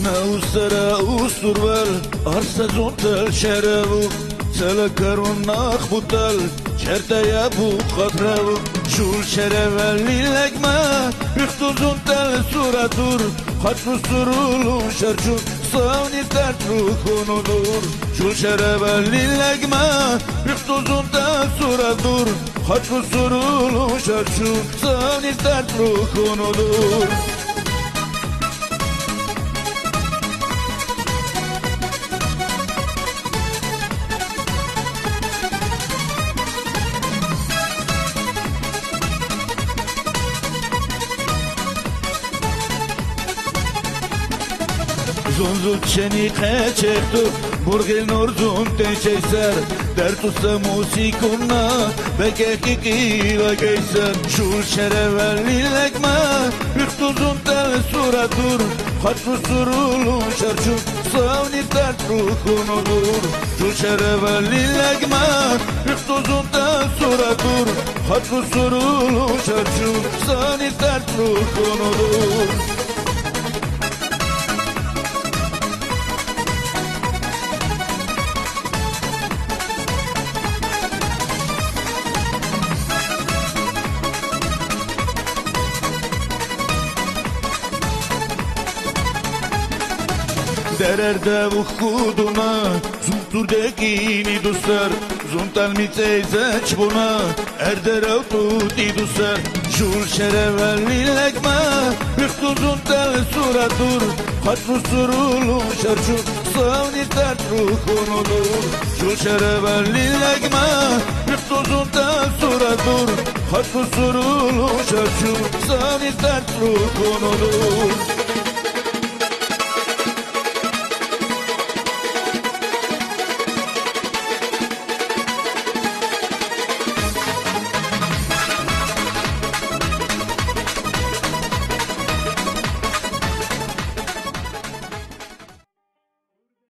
نوسرا وسرول أرسل زنتل شربو سلكرون نخبطل شرطة يابو قدرو شول شربل للجمة بيختو زنتل سورة دور خطر سرولو شرشو صوني تترو كونو دور شول شربل للجمة بيختو زنتل سورة دور خطر سرولو شرشو صوني تترو كونو دور زون چنی خچتو برگل نور زون تنشیسر در تو سموسیکونا بکه کی و کیسر شول شرولی لگما بختو زون تل سورا دور خطر سرولو شرشو صونی تترو کنو دور شول شرولی لگما بختو زون تل سورا دور خطر سرولو شرشو صونی تترو کنو دور Dererde bu kuduna Zunturdekini dostlar Zuntal mi teyzeç buna Erdere tuti dostlar Şul şerevelli legme Bıktı zuntal suratur Hatru surulu şarşu Savni tertru konudur Şul şerevelli legme Bıktı zuntal suratur Hatru surulu şarşu Savni tertru konudur